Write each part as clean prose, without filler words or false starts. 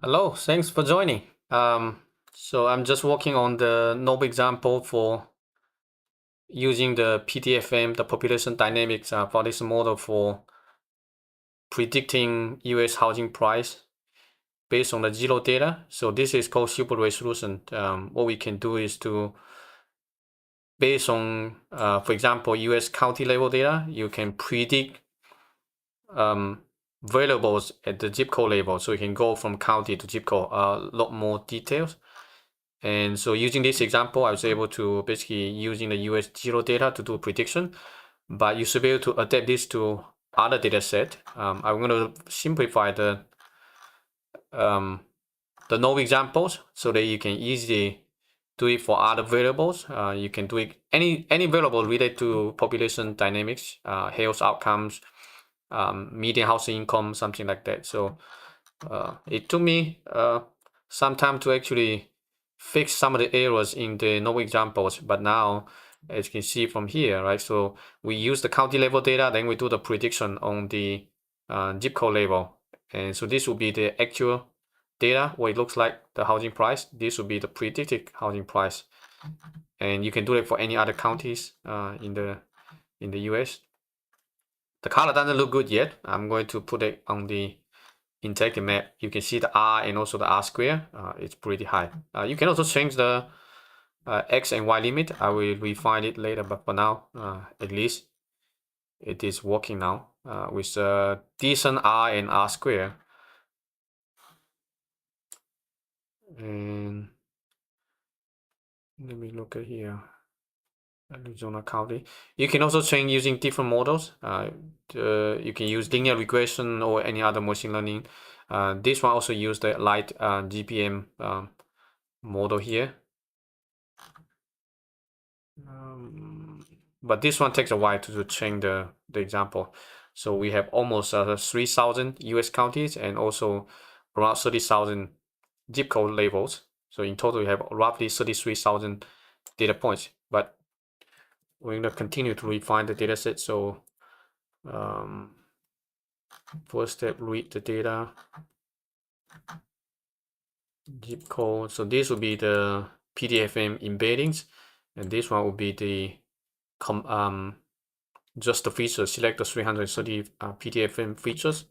Hello, thanks for joining. So I'm just working on the notebook example for using the PDFM, the population dynamics for this model for predicting US housing price based on the Zillow data. So this is called super resolution. What we can do is to, based on, for example, US county level data, you can predict variables at the zip code level. So you can go from county to zip code, a lot more details. And so using this example, I was able to basically using the US Zillow data to do a prediction, but you should be able to adapt this to other data set. I'm going to simplify the no examples so that you can easily do it for other variables. You can do it any variable related to population dynamics, health outcomes, median housing income, something like that. So it took me some time to actually fix some of the errors in the no examples, but now, as you can see from here, right? So we use the county level data, then we do the prediction on the zip code level, and so this will be the actual data, what it looks like, the housing price. This will be the predicted housing price, and you can do it for any other counties in the US. The color doesn't look good yet. I'm going to put it on the interactive map. You can see the R and also the R square. It's pretty high. You can also change the X and Y limit. I will refine it later, but for now, at least it is working now with a decent R and R square. And let me look at here. Arizona County. You can also train using different models. You can use linear regression or any other machine learning. This one also use the light GPM model here. But this one takes a while to train the example. So we have almost 3,000 US counties and also around 30,000 zip code labels. So in total, we have roughly 33,000 data points. But we're going to continue to refine the data set. So first step, read the data, zip code. So this will be the PDFM embeddings, and this one will be the just the features. Select the 330 PDFM features.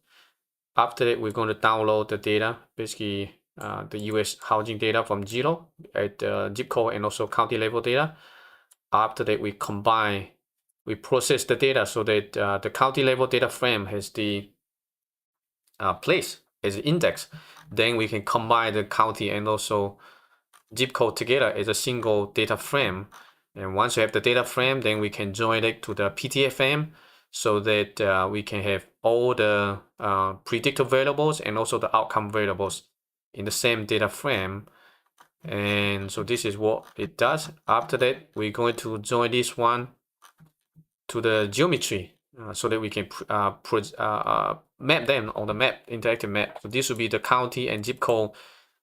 After that, we're going to download the data, basically the US housing data from Zillow at zip code and also county level data. After that, we process the data so that the county level data frame has the place as an index. Then we can combine the county and also zip code together as a single data frame. And once you have the data frame, then we can join it to the PDFM so that we can have all the predictor variables and also the outcome variables in the same data frame. And so this is what it does. After that, we're going to join this one to the geometry so that we can map them on the map, interactive map. So this will be the county and zip code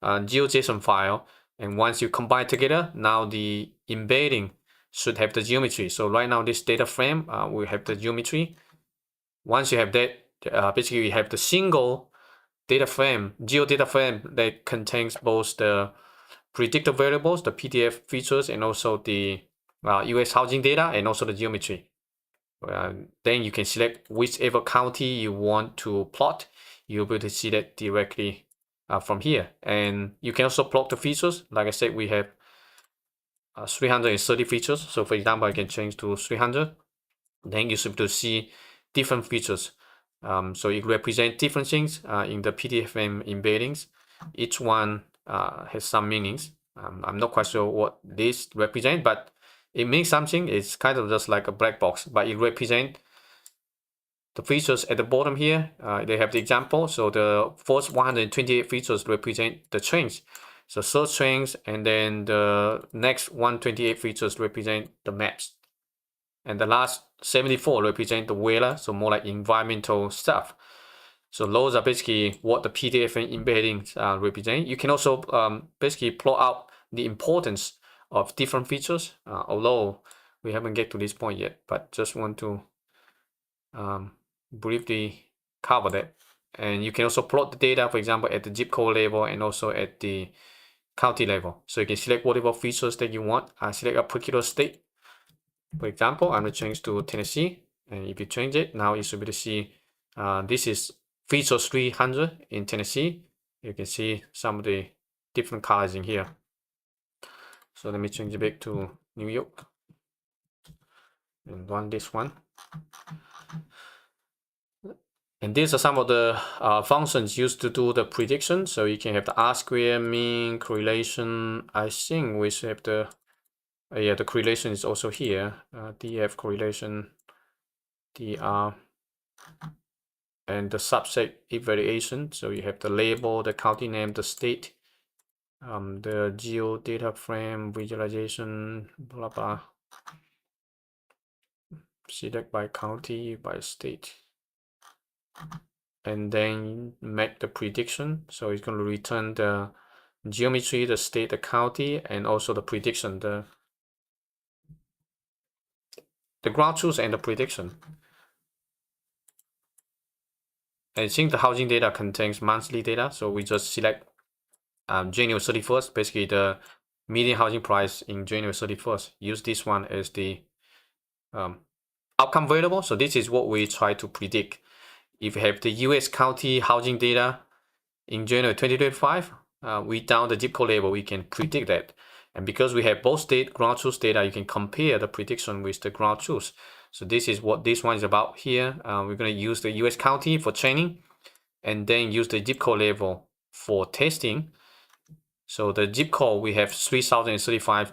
GeoJSON file. And once you combine together, now the embedding should have the geometry. So right now, this data frame will have the geometry. Once you have that, basically we have the single data frame, geo data frame that contains both the predictor variables, the PDF features, and also the US housing data and also the geometry. Then you can select whichever county you want to plot. You'll be able to see that directly from here. And you can also plot the features. Like I said, we have 330 features. So for example, I can change to 300. Then you should be able to see different features. So it represents different things in the PDFM embeddings. Each one has some meanings. I'm not quite sure what this represents, but it means something. It's kind of just like a black box, but it represents the features at the bottom here. They have the example. So the first 128 features represent the trends. So search trends, and then the next 128 features represent the maps. And the last 74 represent the weather, so more like environmental stuff. So those are basically what the PDF embeddings represent. You can also basically plot out the importance of different features, although we haven't get to this point yet, but just want to briefly cover that. And you can also plot the data, for example, at the zip code level and also at the county level. So you can select whatever features that you want. I select a particular state. For example, I'm going to change to Tennessee. And if you change it, now you should be able to see this is features 300 in Tennessee. You can see some of the different colors in here. So let me change it back to New York and run this one. And these are some of the functions used to do the prediction. So you can have the R-square, mean, correlation. I think we should have the, yeah, the correlation is also here. DF correlation, DR, and the subset evaluation. So you have the label, the county name, the state, the geo data frame, visualization, blah, blah. Select by county, by state. And then make the prediction. So it's going to return the geometry, the state, the county, and also the prediction, the ground truth and the prediction. And since the housing data contains monthly data, so we just select January 31st, basically the median housing price in January 31st. Use this one as the outcome variable. So this is what we try to predict. If you have the US county housing data in January 2025, we down the zip code level, we can predict that. And because we have both state ground truth data, you can compare the prediction with the ground truth. So this is what this one is about here. We're going to use the US county for training and then use the zip code level for testing. So the zip code, we have 3,035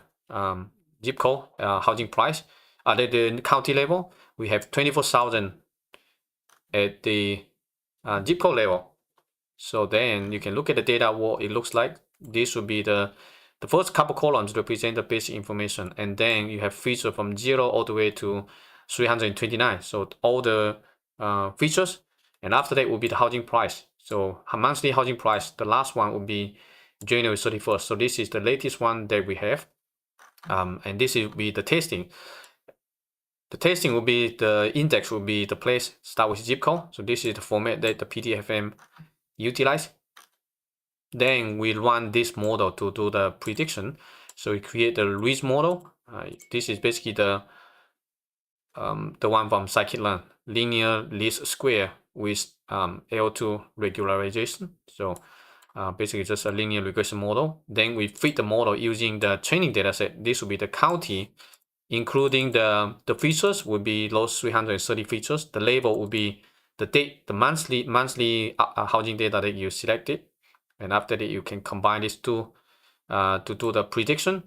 zip code housing price. At the county level, we have 24,000 at the zip code level. So then you can look at the data, what it looks like. This would be the first couple columns represent the basic information. And then you have features from 0 all the way to 329. So all the features. And after that will be the housing price. So monthly housing price, the last one will be January 31st. So this is the latest one that we have. And this will be the testing. The testing will be, the index will be the place, start with zip code. So this is the format that the PDFM utilize. Then we run this model to do the prediction. So we create the REACH model. This is basically the one from scikit-learn, linear least square with L2 regularization. So basically just a linear regression model. Then we fit the model using the training data set. This will be the county, including the features will be those 330 features. The label will be the date, the monthly housing data that you selected. And after that, you can combine these two to do the prediction.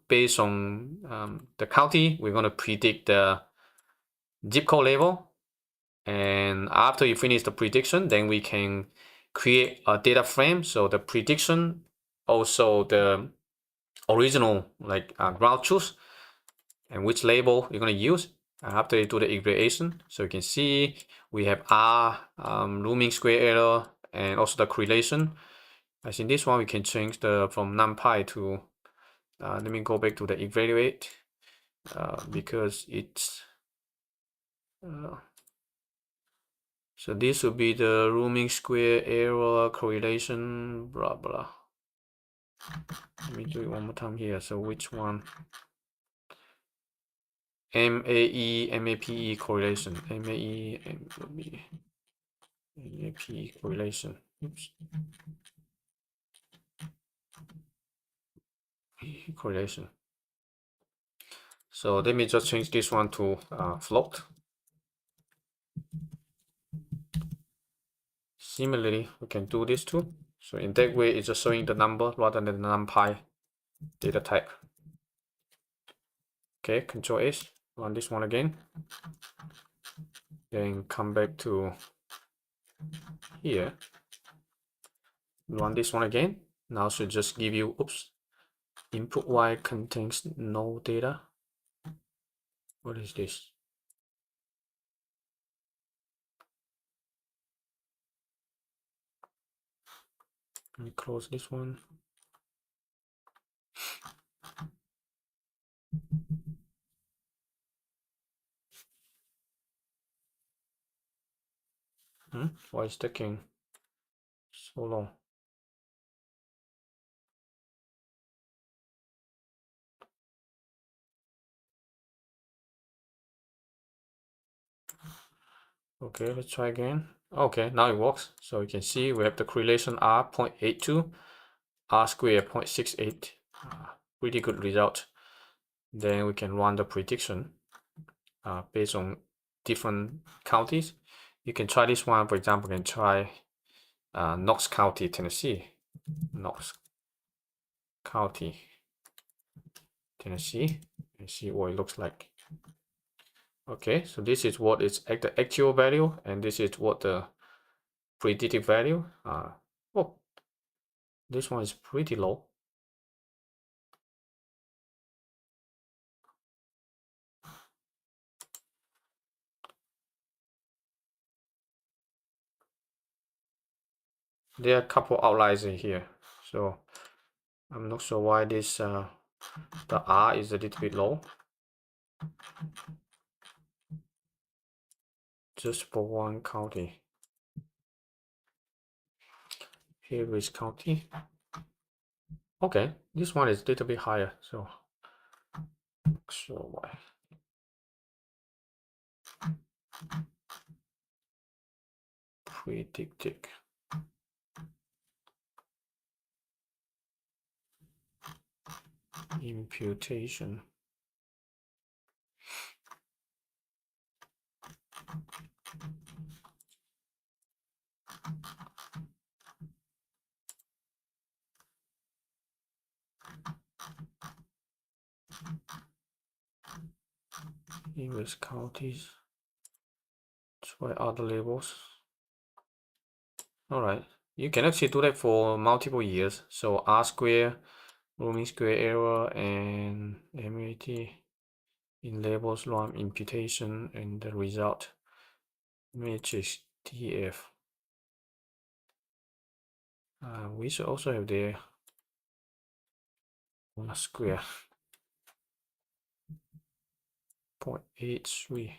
Based on the county, we're going to predict the zip code level. And after you finish the prediction, then we can create a data frame. So the prediction, also the original like ground truth, and which label you're going to use after you do the evaluation. So you can see we have R, rooming square error, and also the correlation. I think this one we can change the from numpy to, let me go back to the evaluate, because it's, so this will be the rooming square error correlation, blah, blah. Let me do it one more time here. So which one? MAPE correlation, MAPE correlation. Oops. Correlation. So let me just change this one to float. Similarly, we can do this too. So in that way, it's just showing the number rather than the numpy data type. Okay, Control S, run this one again. Then come back to here. Run this one again. Now should just give you, oops, input Y contains no data. What is this? Let me close this one. Why is taking so long? Okay, let's try again. Okay, now it works. So you can see we have the correlation R 0.82, R square 0.68. Pretty good result. Then we can run the prediction based on different counties. You can try this one, for example, you can try Knox County, Tennessee. Knox County, Tennessee, and see what it looks like. Okay, so this is what is the actual value, and this is what the predicted value. Oh, this one is pretty low. There are a couple outliers in here, so I'm not sure why this the R is a little bit low. Just for one county. Here is county. Okay, this one is a little bit higher, so not sure why. Predicted. Imputation. US counties. Try other labels. All right, you can actually do that for multiple years. So R square, rooming square error, and MAT in labels run imputation, and the result matrix DF. We should also have the R square 0.83.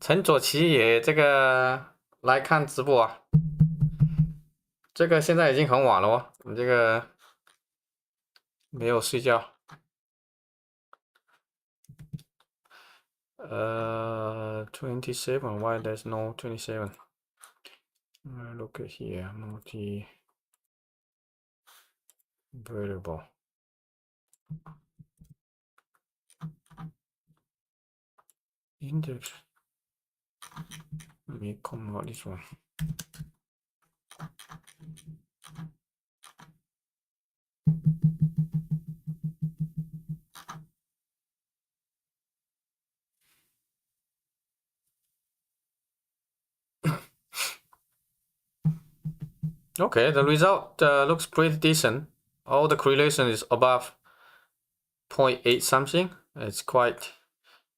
陈左奇也这个来看直播啊，这个现在已经很晚了哦，你这个没有睡觉。27, why there's no 27? Look at here, multi variable. Index. Let me comment out this one. Okay, the result looks pretty decent. All the correlation is above 0.8 something. It's quite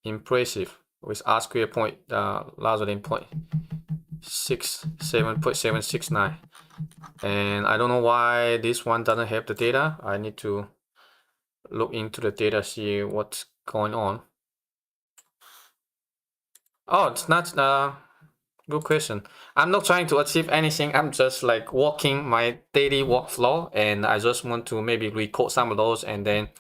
impressive with R square point larger than 0.769. And I don't know why this one doesn't have the data. I need to look into the data, see what's going on. Oh, it's not good question. I'm not trying to achieve anything. I'm just like walking my daily workflow, and I just want to maybe record some of those, and then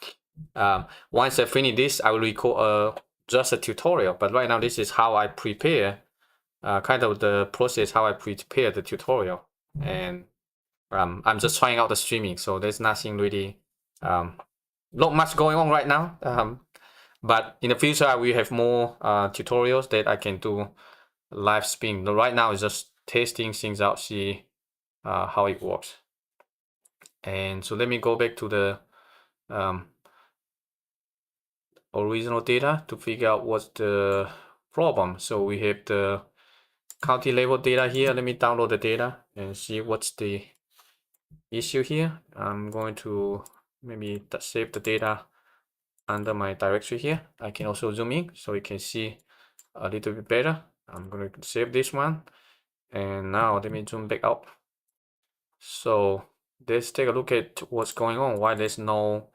once I finish this, I will record just a tutorial. But right now, this is how I prepare, kind of the process how I prepare the tutorial, and I'm just trying out the streaming. So there's nothing really, not much going on right now. But in the future, I will have more tutorials that I can do live stream. Right now, it's just testing things out, see how it works. And so let me go back to the original data to figure out what's the problem. So we have the county level data here. Let me download the data and see what's the issue here. I'm going to maybe save the data under my directory here. I can also zoom in so you can see a little bit better. I'm going to save this one, and now let me zoom back up. So let's take a look at what's going on, why there's no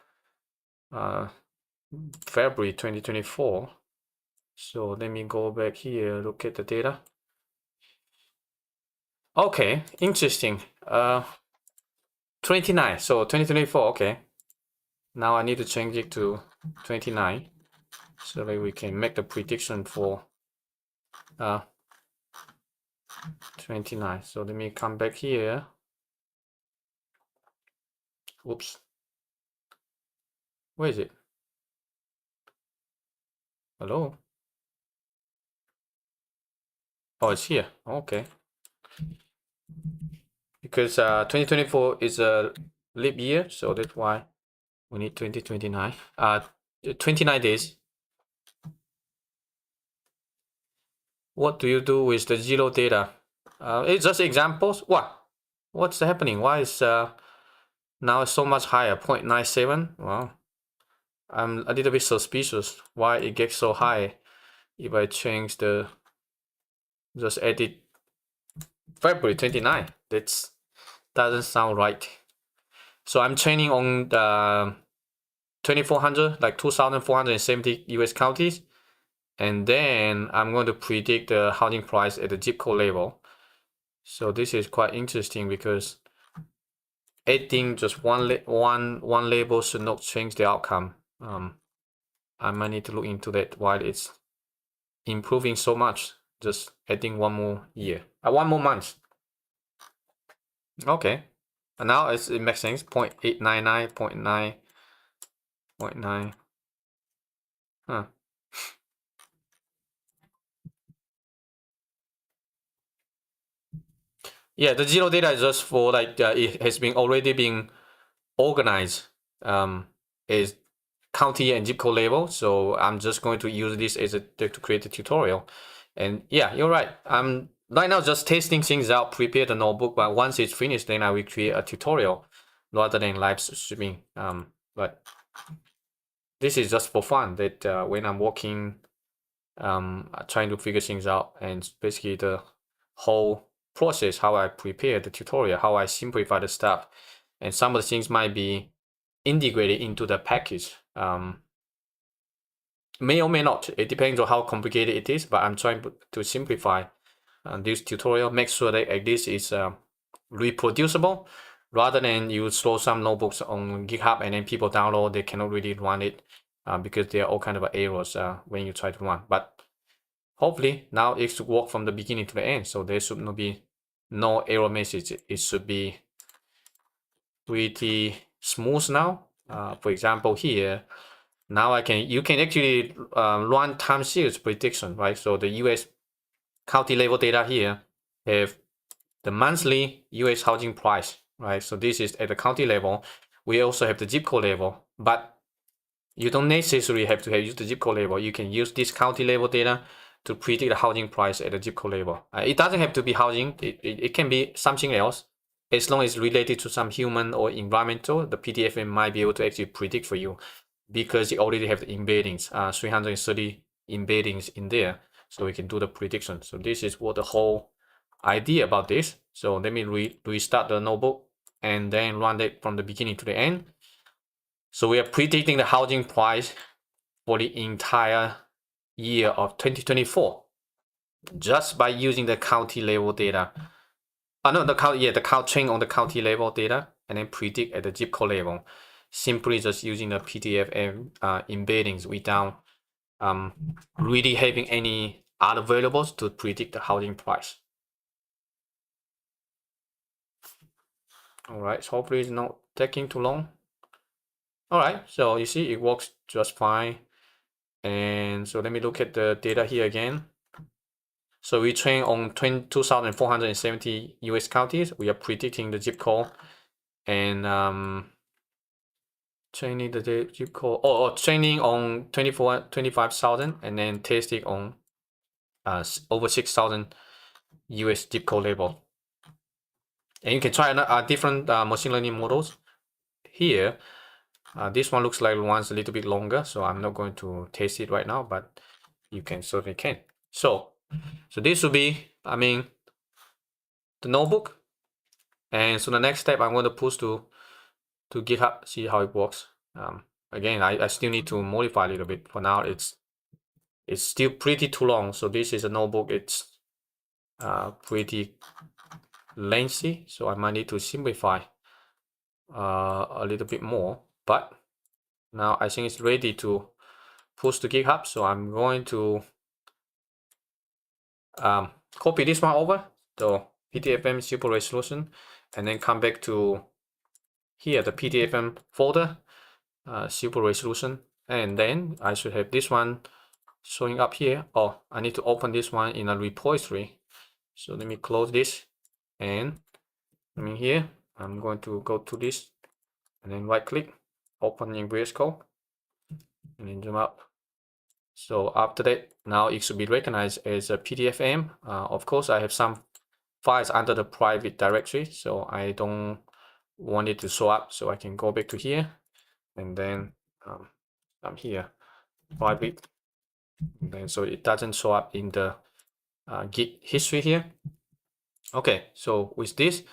February 2024. So let me go back here, look at the data. Okay, interesting. 29, so 2024, okay. Now I need to change it to 29 so that we can make the prediction for 29. So let me come back here. Oops. Where is it? Hello? Oh, it's here. Okay. Because 2024 is a leap year, so that's why we need 2029. 29 days. What do you do with the Zillow data? It's just examples. What's happening? Why is now it's so much higher? 0.97. Wow. I'm a little bit suspicious why it gets so high if I change the just edit February 29. That doesn't sound right. So I'm training on the 2400, like 2470 US counties, and then I'm going to predict the housing price at the zip code level. So this is quite interesting because adding just one label should not change the outcome. I might need to look into that why it's improving so much. Just adding one more year, one more month. Okay, and now it makes sense. 0.899, 0.9. Huh. Yeah, the zero data is just for like it has been already been organized as county and zip code level. So I'm just going to use this as to create a tutorial. And yeah, you're right. I'm right now just testing things out, prepare the notebook, but once it's finished, then I will create a tutorial rather than live streaming. But this is just for fun. That when I'm working, trying to figure things out, and basically the whole process, how I prepare the tutorial, how I simplify the stuff, and some of the things might be integrated into the package. may or may not. It depends on how complicated it is, but I'm trying to simplify this tutorial, make sure that this is reproducible, rather than you throw some notebooks on GitHub and then people download, they cannot really run it because there are all kind of errors when you try to run. But hopefully now it should work from the beginning to the end, so there should not be no error message. It should be pretty smooth now. For example, here now you can actually run time series prediction, right? So the US county level data here have the monthly US housing price, right? So this is at the county level. We also have the zip code level, but you don't necessarily have to use the zip code level. You can use this county level data to predict the housing price at the zip code level. It doesn't have to be housing. It can be something else. As long as it's related to some human or environmental, the PDFM might be able to actually predict for you because it already have the embeddings, 330 embeddings in there. So we can do the prediction. So this is what the whole idea about this. So let me restart the notebook and then run it from the beginning to the end. So we are predicting the housing price for the entire year of 2024 just by using the county level data. No, the count train on the county level data and then predict at the zip code level. Simply just using the PDFM embeddings without really having any other variables to predict the housing price. All right, so hopefully it's not taking too long. All right, so you see it works just fine. And so let me look at the data here again. So we train on 2,470 US counties. We are predicting the zip code and training the zip code, training on 25,000 and then testing on over 6,000 US zip code level. And you can try different machine learning models here. This one looks like one's a little bit longer, so I'm not going to test it right now, but you can certainly can. So this will be, the notebook. And so the next step I'm going to push to GitHub, see how it works. Again, I still need to modify a little bit. For now, it's still pretty too long. So this is a notebook. It's pretty lengthy, so I might need to simplify a little bit more. But now I think it's ready to push to GitHub. So I'm going to copy this one over, the PDFM super resolution, and then come back to here, the PDFM folder, super resolution, and then I should have this one showing up here. Oh, I need to open this one in a repository. So let me close this and I'm in here. I'm going to go to this and then right click, open in VS Code, and then zoom up. So after that, now it should be recognized as a PDFM. Of course, I have some files under the private directory, so I don't want it to show up. So I can go back to here, and then I'm here, private, and then so it doesn't show up in the Git history here. Okay, so with this,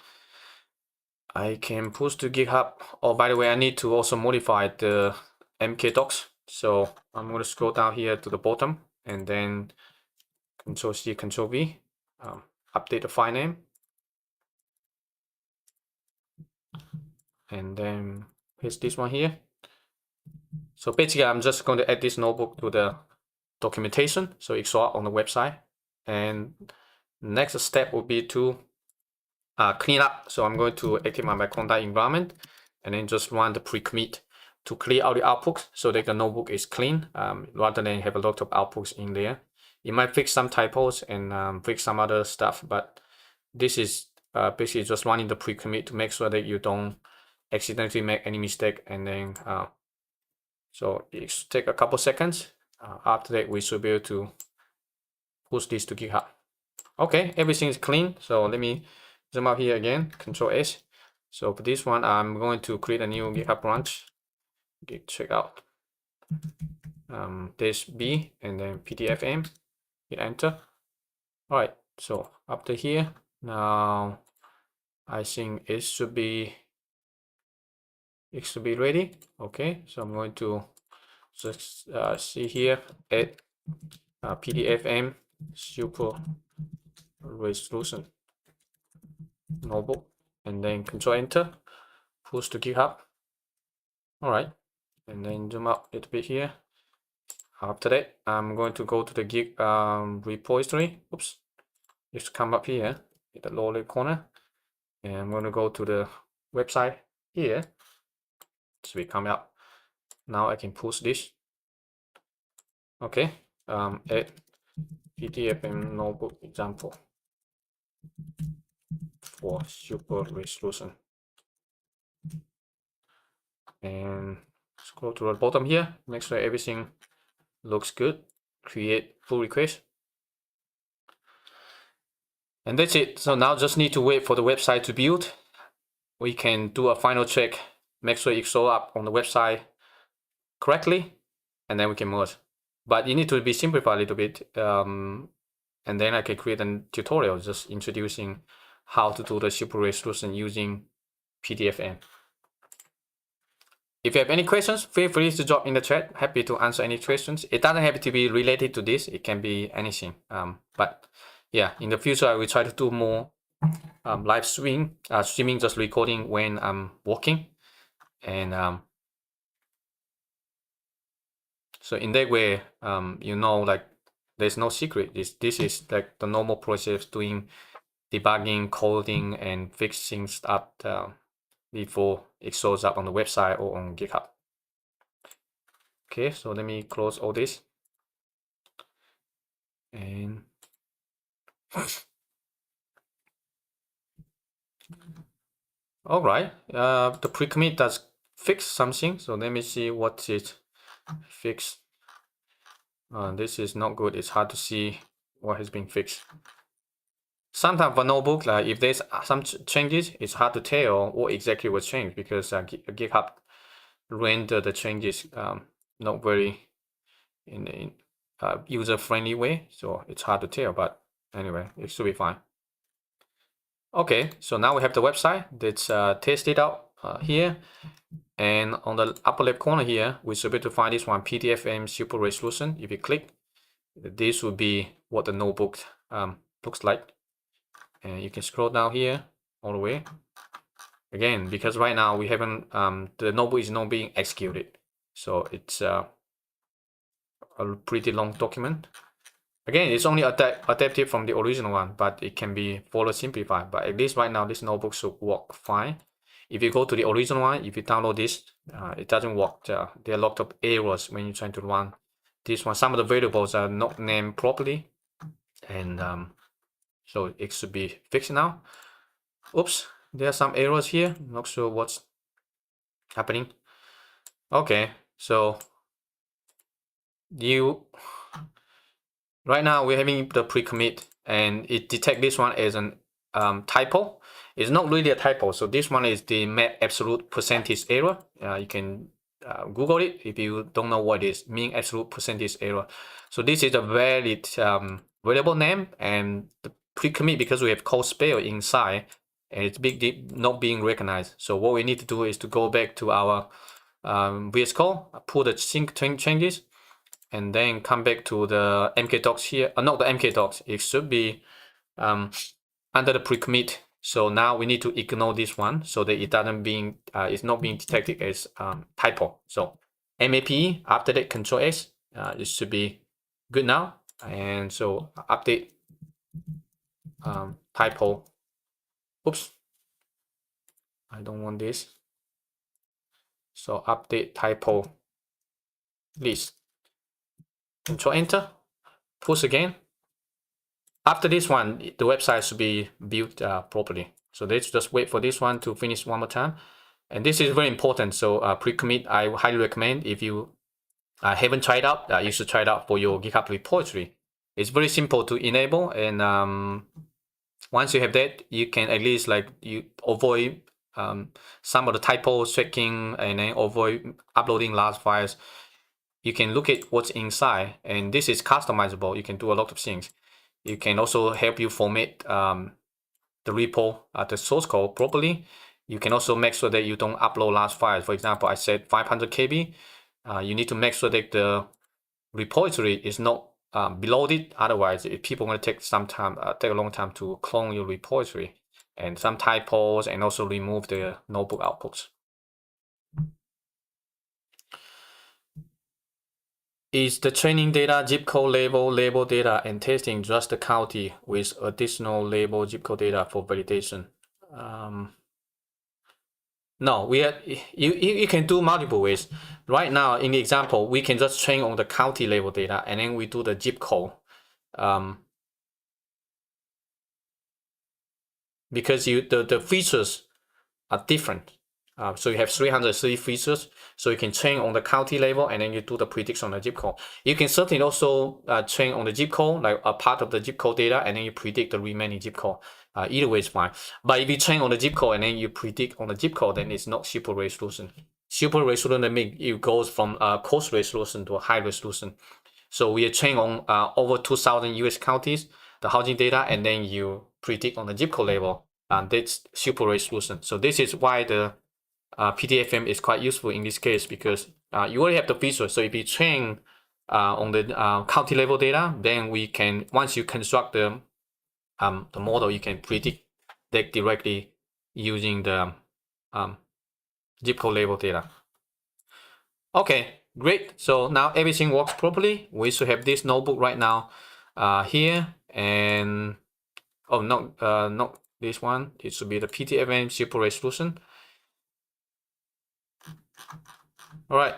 I can push to GitHub. Oh, by the way, I need to also modify the MK docs. So I'm going to scroll down here to the bottom and then Control C, Control V, update the file name. And then paste this one here. So basically, I'm just going to add this notebook to the documentation, so it's all on the website. And next step will be to clean up. So I'm going to activate my contact environment and then just run the pre-commit to clear out the outputs so that the notebook is clean, rather than have a lot of outputs in there. It might fix some typos and fix some other stuff, but this is basically just running the pre-commit to make sure that you don't accidentally make any mistake. And then so it take a couple seconds. After that, we should be able to push this to GitHub. Okay, everything is clean. So let me zoom out here again, Control S. So for this one, I'm going to create a new GitHub branch. Git checkout. This B and then PDFM. Hit enter. All right. So after here, now I think it should be ready. Okay. So I'm going to Just see here add PDFM super resolution notebook, and then Control Enter, push to GitHub. All right, and then zoom out a little bit here. After that, I'm going to go to the Git repository. Oops, just come up here in the lower left corner, and I'm going to go to the website here. So we come up. Now I can push this. Okay, add PDFM notebook example for super resolution, and scroll to the bottom here. Make sure everything looks good. Create pull request, and that's it. So now just need to wait for the website to build. We can do a final check, make sure it shows up on the website correctly, and then we can merge. But you need to be simplified a little bit, and then I can create a tutorial just introducing how to do the super resolution using PDFM. If you have any questions, feel free to drop in the chat. Happy to answer any questions. It doesn't have to be related to this. It can be anything. But yeah, in the future, I will try to do more live streaming, just recording when I'm working. And so in that way, you know, like there's no secret. This is like the normal process doing debugging, coding, and fixing stuff before it shows up on the website or on GitHub. Okay, so let me close all this. And all right, the pre-commit does fix something. So let me see what it fixed. This is not good. It's hard to see what has been fixed. Sometimes for notebook, like if there's some changes, it's hard to tell what exactly was changed because GitHub render the changes not very in user-friendly way, so it's hard to tell. But anyway, it should be fine. Okay, so now we have the website. Let's test it out here. And on the upper left corner here, we should be able to find this one, PDFM Super Resolution. If you click, this will be what the notebook looks like. And you can scroll down here all the way. Again, because right now we haven't, the notebook is not being executed. So it's a pretty long document. Again, it's only adapted from the original one, but it can be further simplified. But at least right now, this notebook should work fine. If you go to the original one, if you download this, it doesn't work. There are a lot of errors when you're trying to run this one. Some of the variables are not named properly, and so it should be fixed now. Oops, there are some errors here. Not sure what's happening. Okay, so right now we're having the pre-commit, and it detects this one as an typo. It's not really a typo. So this one is the map absolute percentage error. You can Google it if you don't know what it is. Mean absolute percentage error. So this is a valid variable name, and the pre-commit, because we have code spell inside, and it's not being recognized. So what we need to do is to go back to our VS Code, pull the sync changes, and then come back to the mkdocs here. Not the mkdocs. It should be under the pre-commit. So now we need to ignore this one so that it doesn't being it's not being detected as typo. So MAPE, after that Control S, it should be good now. And so update typo. Oops, I don't want this. So update typo list. Control Enter, push again. After this one, the website should be built properly. So let's just wait for this one to finish one more time. And this is very important. So pre-commit, I highly recommend. If you haven't tried out, you should try it out for your GitHub repository. It's very simple to enable, and once you have that, you can at least you avoid some of the typo checking and then avoid uploading large files. You can look at what's inside, and this is customizable. You can do a lot of things. You can also help you format the repo, the source code properly. You can also make sure that you don't upload large files. For example, I said 500 KB. you need to make sure that the repository is not beloaded. Otherwise, people going to take some time, take a long time to clone your repository, and some typos, and also remove the notebook outputs. Is the training data zip code label data, and testing just the county with additional label zip code data for validation? No, you can do multiple ways. Right now, in the example, we can just train on the county label data, and then we do the zip code. Because the features are different. So you have 330 features, so you can train on the county level, and then you do the prediction on the zip code. You can certainly also train on the zip code, like a part of the zip code data, and then you predict the remaining zip code. Either way is fine. But if you train on the zip code and then you predict on the zip code, then it's not super resolution. Super resolution, that means it goes from coarse resolution to a high resolution. So we are training on over 2,000 US counties, the housing data, and then you predict on the zip code level, and that's super resolution. So this is why the PDFM is quite useful in this case, because you already have the feature. So if you train on the county level data, then we can, once you construct the model, you can predict that directly using the zip code level data. Okay, great. So now everything works properly. We should have this notebook right now here, and not this one. It should be the PDFM super resolution. All right,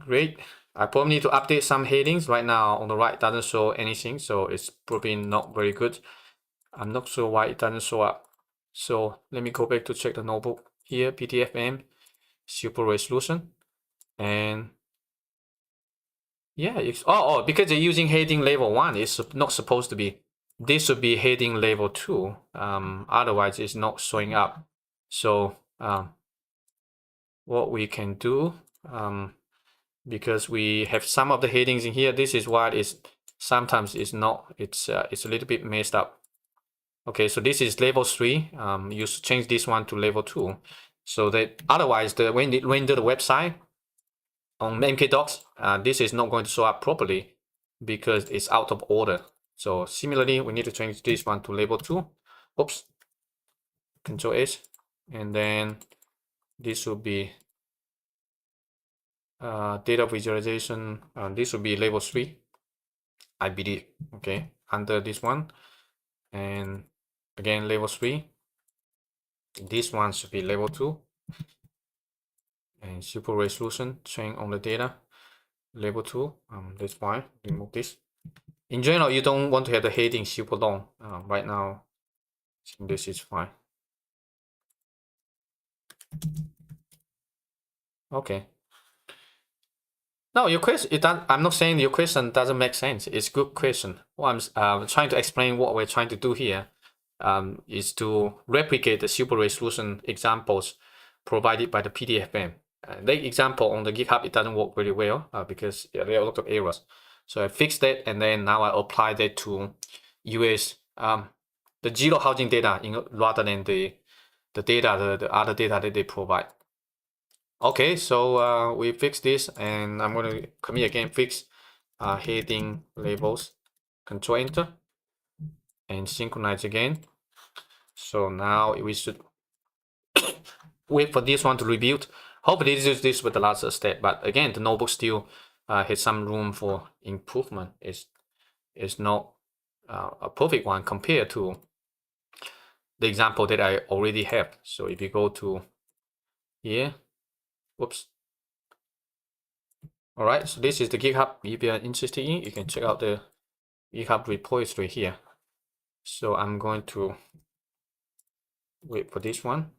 great. I probably need to update some headings. Right now on the right doesn't show anything, so it's probably not very good. I'm not sure why it doesn't show up. So let me go back to check the notebook here, PDFM super resolution, and yeah, it's because they're using heading level 1. It's not supposed to be. This should be heading level 2. Otherwise, it's not showing up. So what we can do, because we have some of the headings in here, this is what is sometimes it's not. It's a little bit messed up. Okay, so this is level 3. You should change this one to level 2, so that otherwise when you render the website on MKDocs, this is not going to show up properly because it's out of order. So similarly, we need to change this one to label 2. Oops. Control S, and then this will be data visualization. This will be level 3, I believe. Okay, under this one, and again level 3. This one should be level 2, and super resolution train on the data level 2. That's fine. Remove this. In general, you don't want to have the heading super long. Right now, this is fine. Okay. No, your question. I'm not saying your question doesn't make sense. It's a good question. What I'm trying to explain, what we're trying to do here is to replicate the super resolution examples provided by the PDFM. The example on the GitHub, it doesn't work very well because there are a lot of errors. So I fixed that, and then now I apply that to US the Zillow housing data rather than the data, the other data that they provide. Okay, so we fixed this, and I'm going to commit again, fix heading labels, Control Enter, and synchronize again. So now we should wait for this one to rebuild. Hopefully this was the last step, but again, the notebook still has some room for improvement. It's not a perfect one compared to the example that I already have. So if you go to here, whoops. All right, so this is the GitHub. If you're interested in, you can check out the GitHub repository here. So I'm going to wait for this one.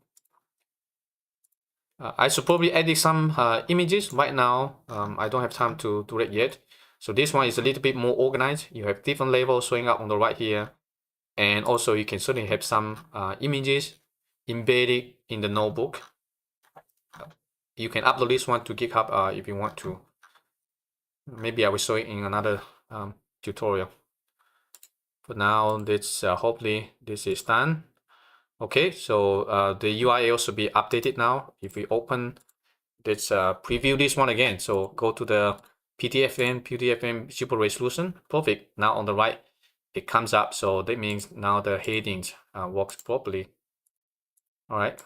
I should probably edit some images right now. I don't have time to do it yet. So this one is a little bit more organized. You have different labels showing up on the right here. And also you can certainly have some images embedded in the notebook. You can upload this one to GitHub if you want to. Maybe I will show it in another tutorial. For now, this hopefully this is done. Okay, so the URL should be updated now. If we open let's preview this one again. So go to the PDFM super resolution. Perfect. Now on the right, it comes up. So that means now the headings works properly. All right.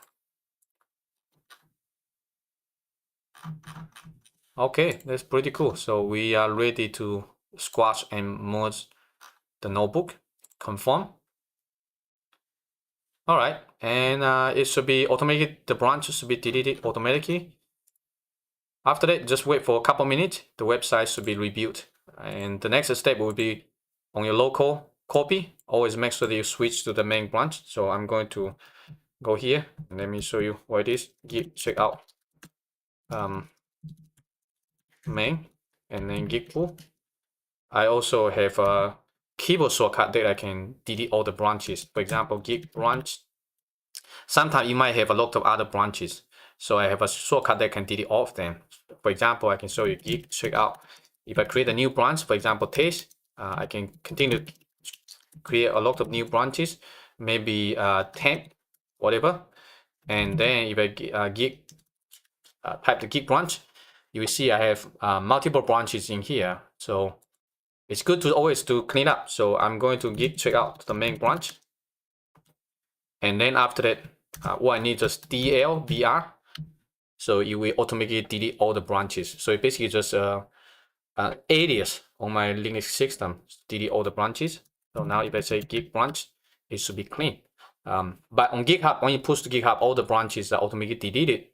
Okay, that's pretty cool. So we are ready to squash and merge the notebook. Confirm. All right, and it should be automated. The branch should be deleted automatically. After that, just wait for a couple minutes. The website should be rebuilt. And the next step will be on your local copy. Always make sure that you switch to the main branch. So I'm going to go here and let me show you what it is. Check out main and then git pull. I also have a keyboard shortcut that I can delete all the branches. For example, git branch. Sometimes you might have a lot of other branches. So I have a shortcut that can delete all of them. For example, I can show you git check out. If I create a new branch, for example, test, I can continue to create a lot of new branches, maybe 10, whatever. And then if I type the git branch, you will see I have multiple branches in here. So it's good to always to clean up. So I'm going to git check out the main branch. And then after that, what I need is DLBR. So you will automatically delete all the branches. So it basically just alias on my Linux system, delete all the branches. So now if I say git branch, it should be clean. But on GitHub, when you push to GitHub, all the branches are automatically deleted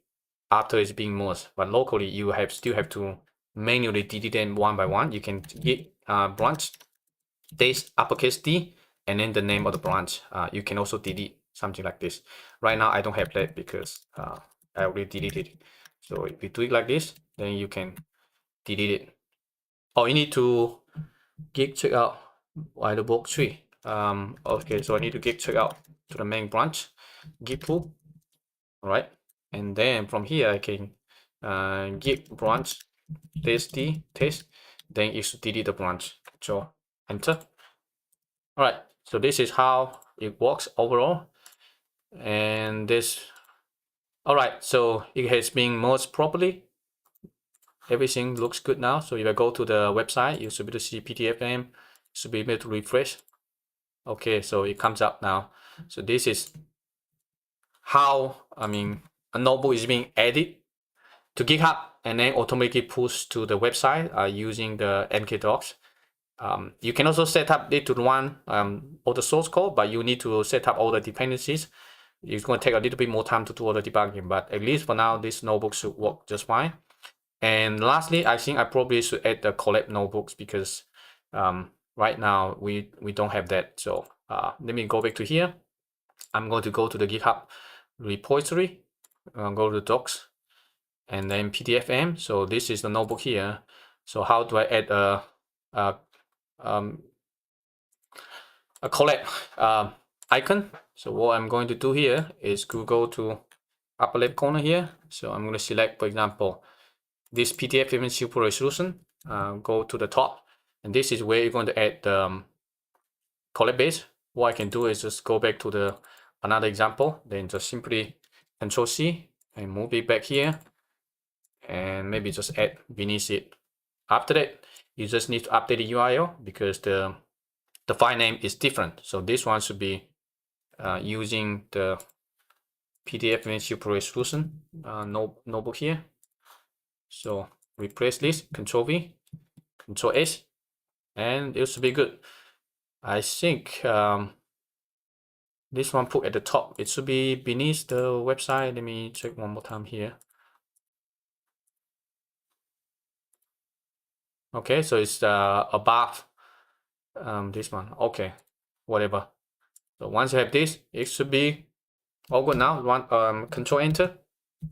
after it's being merged. But locally, you still have to manually delete them one by one. You can git branch, this uppercase D, and then the name of the branch. You can also delete something like this. Right now, I don't have that because I already deleted it. So if you do it like this, then you can delete it. Oh, you need to git check out the book tree. Okay, so I need to git check out to the main branch, git pull. All right, and then from here I can git branch test. Then it should delete the branch. So enter. All right, so this is how it works overall. And this, all right, so it has been merged properly. Everything looks good now. So if I go to the website, you should be able to see PDFM, should be able to refresh. Okay, so it comes up now. So this is how, a notebook is being added to GitHub and then automatically pushed to the website using the mkdocs. You can also set up it to run all the source code, but you need to set up all the dependencies. It's going to take a little bit more time to do all the debugging, but at least for now, this notebook should work just fine. And lastly, I think I probably should add the collab notebooks because right now we don't have that. So let me go back to here. I'm going to go to the GitHub repository, go to docs, and then PDFM. So this is the notebook here. So how do I add a collab icon? So what I'm going to do here is to go to upper left corner here. So I'm going to select, for example, this PDFM super resolution. Go to the top, and this is where you're going to add the collab base. What I can do is just go back to another example, then just simply Control C and move it back here, and maybe just add beneath it. After that, you just need to update the URL because the file name is different. So this one should be using the PDF super resolution notebook here. So replace this, Control V, Control S, and it should be good. I think this one put at the top. It should be beneath the website. Let me check one more time here. Okay, so it's above this one. Okay, whatever. So once you have this, it should be all good now. Control Enter.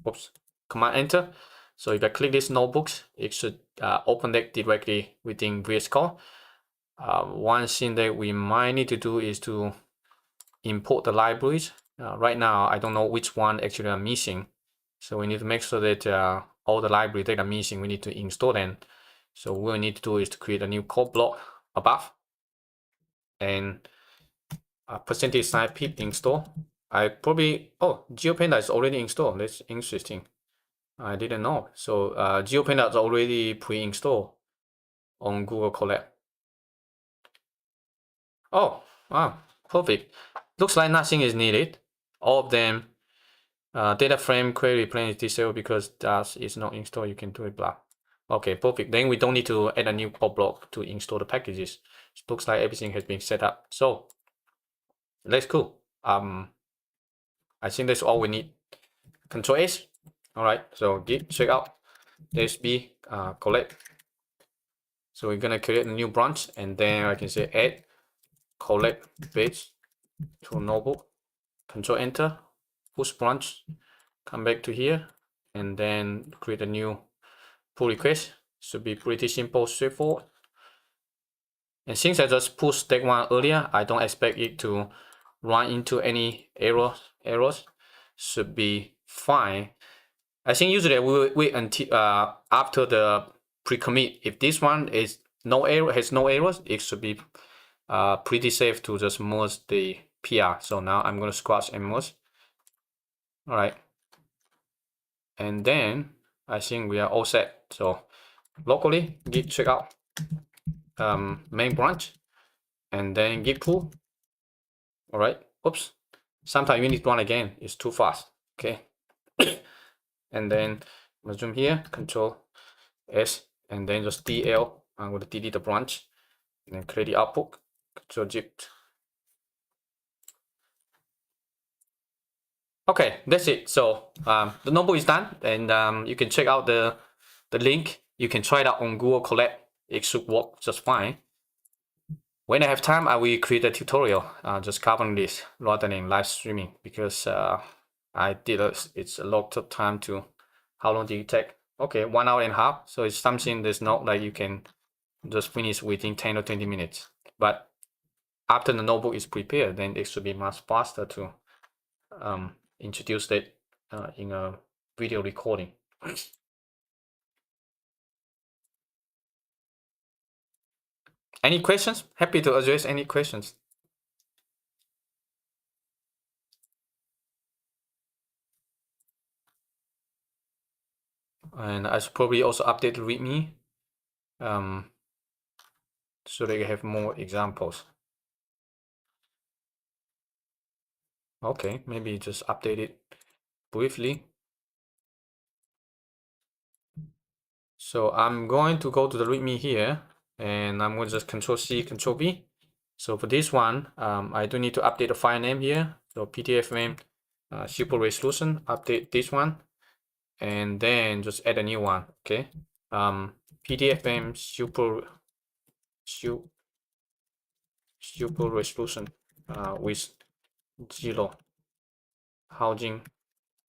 Oops, Command Enter. So if I click this notebooks, it should open that directly within VS Code. One thing that we might need to do is to import the libraries. Right now, I don't know which one actually are missing. So we need to make sure that all the libraries that are missing, we need to install them. So what we need to do is to create a new code block above and percentage sign pip install. I probably, GeoPanda is already installed. That's interesting. I didn't know. So GeoPanda is already pre-installed on Google Colab. Oh, wow, perfect. Looks like nothing is needed. All of them, data frame query plan is disabled because that is not installed. You can do it, blah. Okay, perfect. Then we don't need to add a new pop block to install the packages. It looks like everything has been set up. So that's cool. I think that's all we need. Control S. All right. So git check out SB collect. So we're gonna create a new branch, and then I can say add collect page to notebook. Control Enter. Push branch. Come back to here, and then create a new pull request. Should be pretty simple, straightforward. And since I just pushed that one earlier, I don't expect it to run into any errors. Should be fine. I think usually we will wait until after the pre-commit. If this one is has no errors, it should be pretty safe to just merge the PR. So now I'm gonna squash and merge. All right, and then I think we are all set. So locally git checkout main branch, and then git pull. All right. Oops. Sometimes you need to run again. It's too fast. Okay. And then zoom here, Control S, and then just DL. I'm going to delete the branch, and then create the output. Control Zip. Okay, that's it. So the notebook is done, and you can check out the link. You can try it out on Google Colab. It should work just fine. When I have time, I will create a tutorial just covering this rather than live streaming, because I did it's a lot of time to. How long did it take? Okay, 1 hour and a half. So it's something that's not like you can just finish within 10 or 20 minutes. But after the notebook is prepared, then it should be much faster to introduce that in a video recording. Any questions? Happy to address any questions. And I should probably also update the README so that you have more examples. Okay, maybe just update it briefly. So I'm going to go to the README here, and I'm going to just Control C, Control V. So for this one, I do need to update the file name here. So PDFM super resolution, update this one, and then just add a new one. Okay. PDFM super resolution with Zillow housing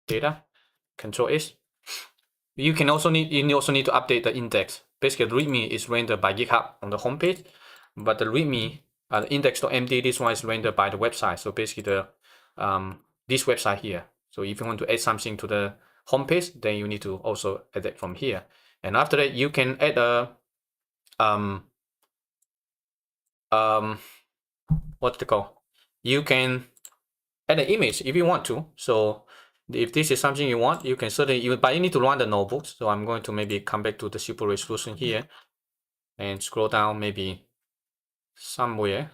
data. Control S. You also need to update the index. Basically, the README is rendered by GitHub on the homepage, but the README the index.md, this one is rendered by the website. So basically, the this website here. So if you want to add something to the homepage, then you need to also add it from here. And after that, you can add a what's it called? You can add an image if you want to. So if this is something you want, you can certainly, but you need to run the notebooks. So I'm going to maybe come back to the super resolution here and scroll down maybe somewhere.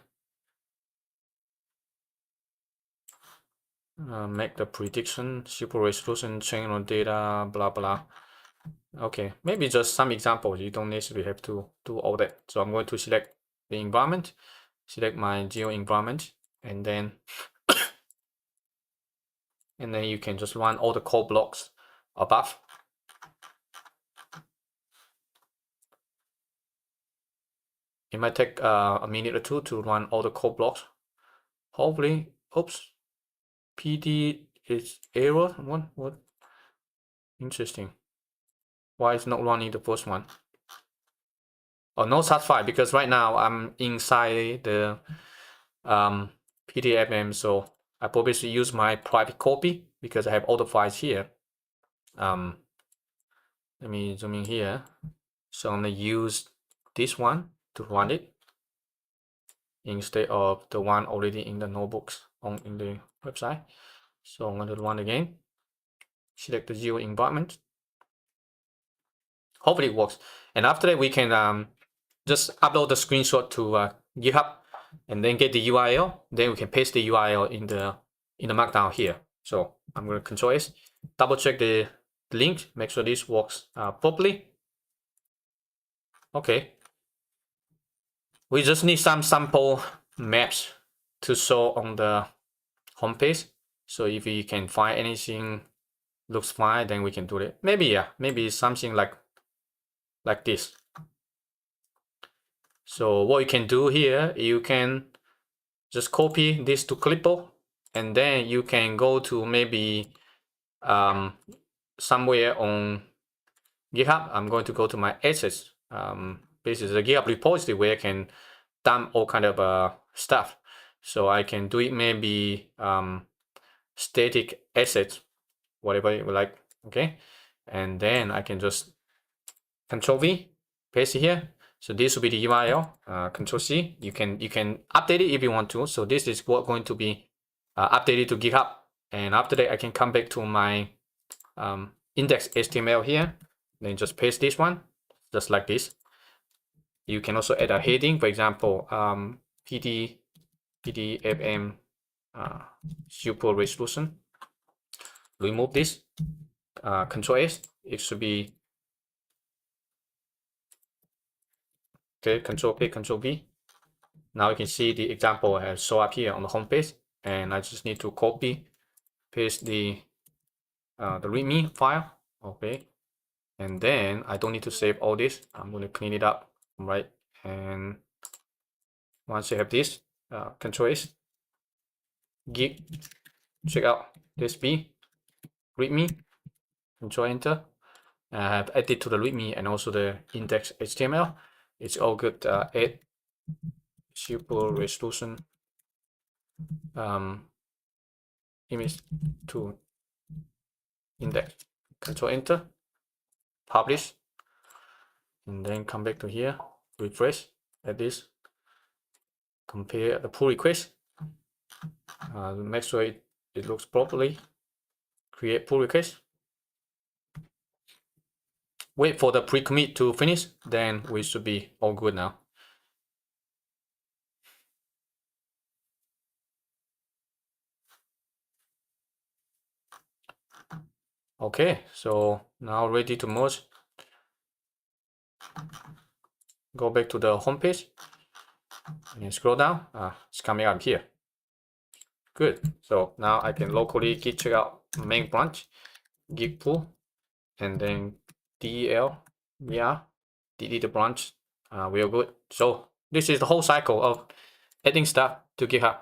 Make the prediction, super resolution, channel data, blah, blah. Okay, maybe just some examples. You don't necessarily have to do all that. So I'm going to select the environment, select my geo environment, and then you can just run all the code blocks above. It might take a minute or two to run all the code blocks. Hopefully, oops, PD is error. What? Interesting. Why is not running the first one? Oh, no such file, because right now I'm inside the PDFM, so I probably use my private copy because I have all the files here. Let me zoom in here. So I'm gonna use this one to run it instead of the one already in the notebooks in the website. So I'm going to run again. Select the geo environment. Hopefully it works. And after that, we can just upload the screenshot to GitHub, and then get the URL. Then we can paste the URL in the markdown here. So I'm going to Control S, double check the link, make sure this works properly. Okay. We just need some sample maps to show on the homepage. So if we can find anything looks fine, then we can do it. Maybe something like this. So what you can do here, you can just copy this to clipboard, and then you can go to maybe somewhere on GitHub. I'm going to go to my assets. This is a GitHub repository where I can dump all kind of stuff. So I can do it maybe static assets, whatever you like. Okay, and then I can just Control V, paste it here. So this will be the URL. Control C. You can update it if you want to. So this is what going to be updated to GitHub. And after that, I can come back to my index HTML here. Then just paste this one, just like this. You can also add a heading, for example, PDFM super resolution. Remove this. Control S. It should be okay. Control P, Control V. Now you can see the example has show up here on the home page, and I just need to copy, paste the README file. Okay, and then I don't need to save all this. I'm going to clean it up, right? And once you have this, Control S, Git, check out this B, README, Control Enter. I have added to the README and also the index HTML. It's all good. Add super resolution image to index. Control Enter, publish, and then come back to here, refresh, add this, compare the pull request, make sure it looks properly, create pull request, wait for the pre-commit to finish, then we should be all good now. Okay, so now ready to merge. Go back to the home page and scroll down. It's coming up here. Good. So now I can locally git check out main branch, git pull, and then del, delete the branch. We are good. So this is the whole cycle of adding stuff to GitHub.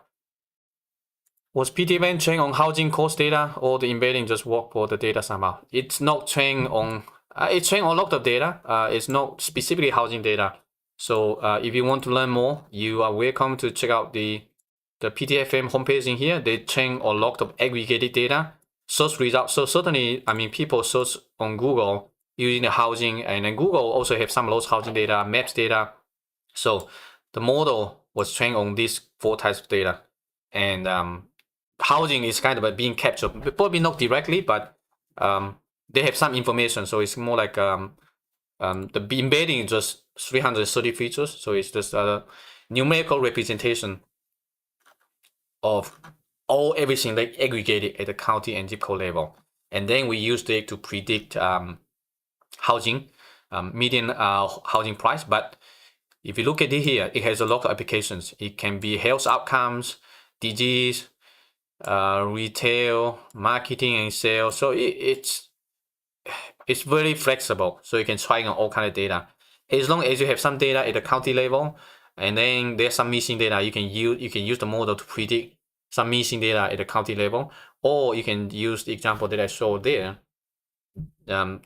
Was PDFM trained on housing cost data, or the embedding just work for the data somehow? It's not trained on. It's trained on a lot of data. It's not specifically housing data. So if you want to learn more, you are welcome to check out the PDFM homepage in here. They train a lot of aggregated data, search results. So certainly, I mean, people search on Google using the housing, and then Google also have some of those housing data, maps data. So the model was trained on these 4 types of data, and housing is kind of being captured, probably not directly, but they have some information. So it's more like the embedding is just 330 features. So it's just a numerical representation of everything like aggregated at the county and zip code level. And then we use it to predict housing, median housing price. But if you look at it here, it has a lot of applications. It can be health outcomes, disease, retail, marketing and sales. So it's very flexible. So you can try on all kind of data. As long as you have some data at the county level, and then there's some missing data, you can use the model to predict some missing data at the county level, or you can use the example that I showed there,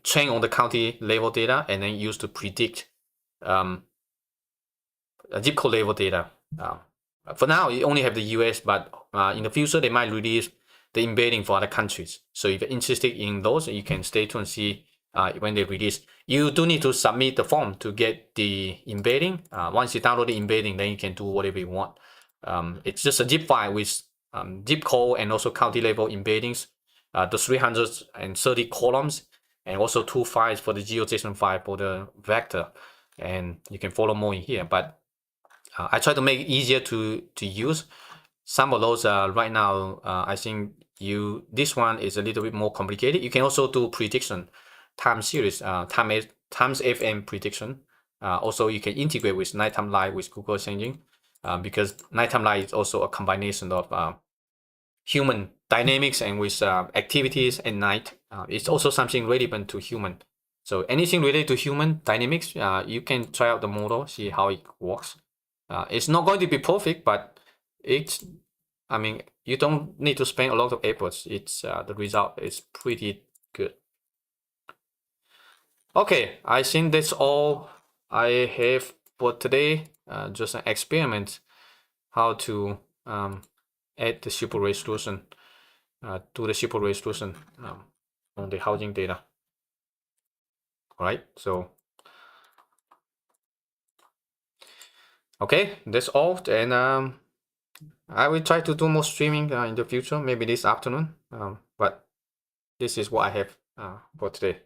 train on the county level data, and then use to predict zip code level data. For now, you only have the US, but in the future, they might release the embedding for other countries. So if you're interested in those, you can stay tuned and see when they release. You do need to submit the form to get the embedding. Once you download the embedding, then you can do whatever you want. It's just a zip file with zip code and also county level embeddings, the 330 columns. and also 2 files for the GeoJSON file for the vector, and you can follow more in here. But I try to make it easier to use. Some of those right now, I think this one is a little bit more complicated. You can also do prediction, time series, times FM prediction. Also, you can integrate with nighttime light with Google Engine, because nighttime light is also a combination of human dynamics and with activities at night. It's also something relevant to human. So anything related to human dynamics, you can try out the model, see how it works. It's not going to be perfect, but I mean, you don't need to spend a lot of efforts. The result is pretty good. Okay, I think that's all I have for today. Just an experiment how to add the super resolution, do the super resolution on the housing data. All right, so okay, that's all, and I will try to do more streaming in the future, maybe this afternoon. But this is what I have for today.